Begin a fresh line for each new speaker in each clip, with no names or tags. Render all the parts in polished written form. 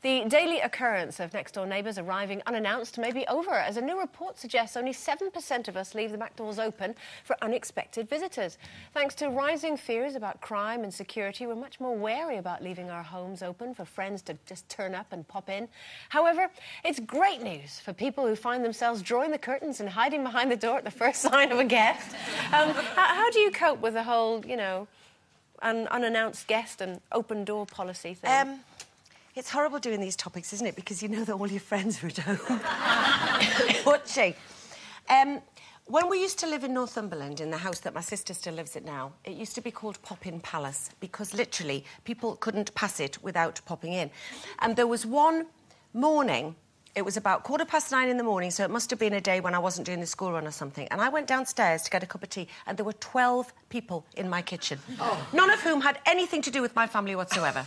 The daily occurrence of next-door neighbours arriving unannounced may be over, as a new report suggests only 7% of us leave the back doors open for unexpected visitors. Thanks to rising fears about crime and security, we're much more wary about leaving our homes open for friends to just turn up and pop in. However, it's great news for people who find themselves drawing the curtains and hiding behind the door at the first sign of a guest. How do you cope with the whole, you know, an unannounced guest and open door policy thing?
It's horrible doing these topics, isn't it? Because you know that all your friends are at home watching. When we used to live in Northumberland, in the house that my sister still lives in now, it used to be called Pop-In Palace because literally people couldn't pass it without popping in. And there was one morning, it was about 9:15 in the morning, so it must have been a day when I wasn't doing the school run or something, and I went downstairs to get a cup of tea, and there were 12 people in my kitchen, none of whom had anything to do with my family whatsoever.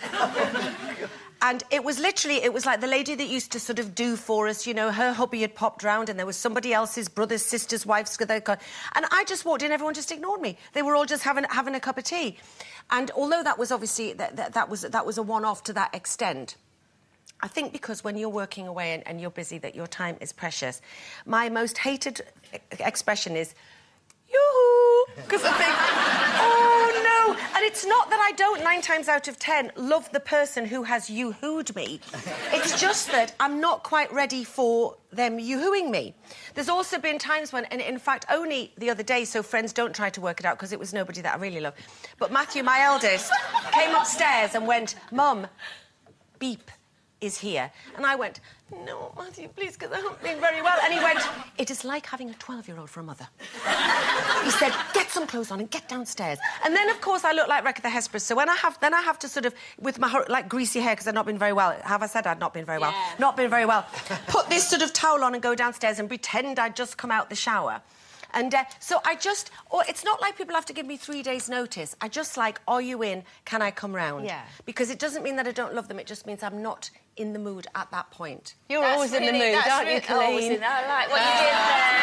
And it was literally, it was like the lady that used to sort of do for us, you know, her hubby had popped round and there was somebody else's brother's sister's wife's... And I just walked in, everyone just ignored me. They were all just having a cup of tea. And although that was obviously, that was a one-off to that extent, I think because when you're working away and you're busy, that your time is precious. My most hated expression is, yoo-hoo, because I think, oh, no. And it's not that I don't, 9 times out of 10, love the person who has yoo-hooed me. It's just that I'm not quite ready for them yoo-hooing me. There's also been times when, and in fact, only the other day, so friends don't try to work it out, because it was nobody that I really love, but Matthew, my eldest, came upstairs and went, Mum, beep is here. And I went, no, Matthew, please, because I haven't been very well. And he went, it is like having a 12-year-old for a mother. He said, get some clothes on and get downstairs. And then, of course, I look like Wreck of the Hesperus. So when I have to sort of, with my, like, greasy hair, because I've not been very well. Have I said I'd not been very well?
Yeah.
Not been very well. Put this sort of towel on and go downstairs and pretend I'd just come out the shower. And so I just... Or it's not like people have to give me 3 days' notice. I just like, are you in? Can I come round?
Yeah.
Because it doesn't mean that I don't love them. It just means I'm not in the mood at that point.
You're always in the mood, aren't you, Coleen?
I like what you did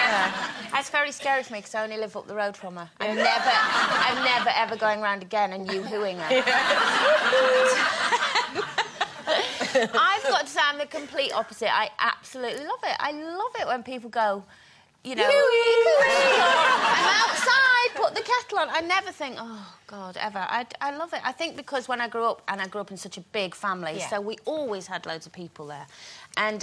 there. That's very scary for me, because I only live up the road from her. I'm never, ever going round again and you-hooing her. I've got to say I'm the complete opposite. I absolutely love it. I love it when people go, you know... I'm outside, put the kettle on. I never think, oh, God, ever. I love it. I think because when I grew up, and I grew up in such a big family, so we always had loads of people there. And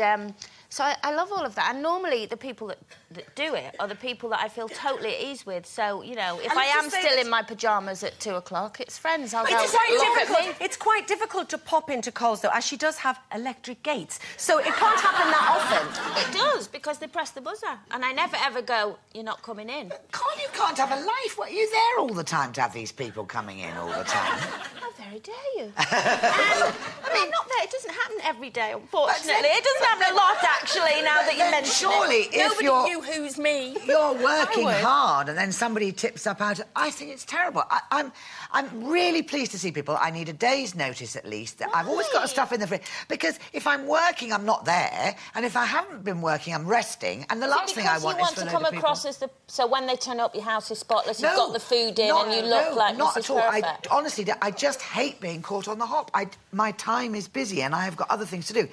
so I love all of that. And normally the people that do it are the people that I feel totally at ease with. So, you know, if I am still in my pyjamas at 2 o'clock, it's friends. I'll go look at me.
It's quite difficult to pop into Coles, though, as she does have electric gates. So it can't happen that often.
It does, because they press the buzzer. And I never, ever go, you're not coming in.
You can't have a life. What, are you there all the time to have these people coming in all the time?
How very dare you? I mean, I'm not there. It doesn't happen every day, unfortunately. It doesn't happen a lot, actually, now that you mention
surely,
it.
if
Nobody who's me.
You're working hard and then somebody tips up out... I think it's terrible. I'm really pleased to see people. I need a day's notice, at least. I've always got stuff in the fridge. Because if I'm working, I'm not there. And if I haven't been working, I'm resting. And the last thing I want is for a load of people...
Because you want to come across as the... So when they turn up, your house is spotless, you've got the food in and you look like
not
Mrs.
at all.
Perfect.
Honestly, I just hate being caught on the hop. My time is busy and I have got other things to do.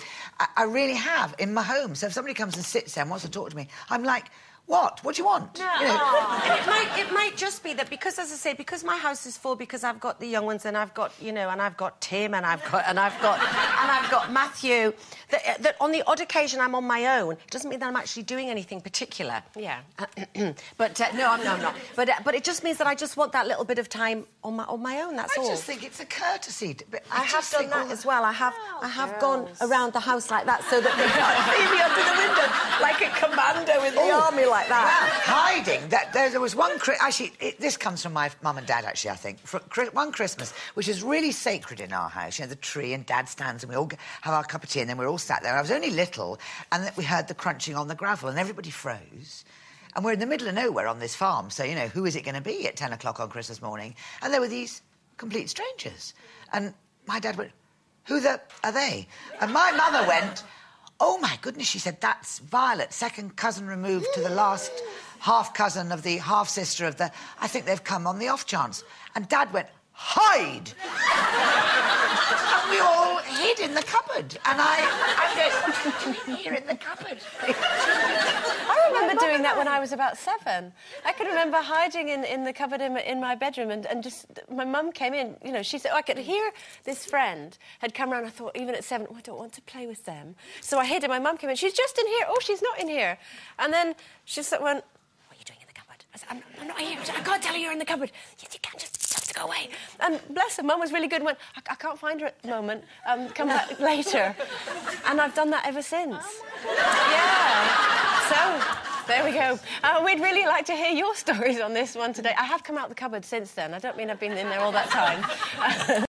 I really have, in my home. So if somebody comes and sits there and wants to talk to me, I'm like... What? What do you want?
No.
You know?
And it might just be that because, as I say, because my house is full, because I've got the young ones and I've got, you know, and I've got Tim and I've got Matthew, that on the odd occasion I'm on my own. It doesn't mean that I'm actually doing anything particular.
Yeah.
But no, I'm not. But it just means that I just want that little bit of time on my own. That's all.
I just think it's a courtesy.
I have done that as well. I have gone around the house like that so that they can't see me under the window like a commando in the army. Like that.
Well, hiding. There was one... Actually, this comes from my mum and dad, actually, I think. For one Christmas, which is really sacred in our house. You know, the tree and Dad stands and we all have our cup of tea and then we're all sat there. And I was only little and we heard the crunching on the gravel and everybody froze. And we're in the middle of nowhere on this farm. So, you know, who is it going to be at 10 o'clock on Christmas morning? And there were these complete strangers. And my dad went, who are they? And my mother went... Oh, my goodness, she said, that's Violet, second cousin removed to the last half-cousin of the half-sister of the... I think they've come on the off chance. And Dad went, hide! And we all hid. hid in the cupboard. And I'm going, what are you doing here in the cupboard?
I remember doing that when I was about 7. I can remember hiding in the cupboard in my bedroom and just... My mum came in, you know, she said... I could hear this friend had come round. I thought, even at 7, I don't want to play with them. So I hid and my mum came in. She's just in here. Oh, she's not in here. And then she sort of went, what are you doing in the cupboard? I said, I'm not here. I can't tell you you're in the cupboard. Yes, you can't just have to go away. And bless her, Mum was really good and went, I can't find her at the moment. Come back later. And I've done that ever since. Yeah. So, there we go. We'd really like to hear your stories on this one today. I have come out the cupboard since then. I don't mean I've been in there all that time.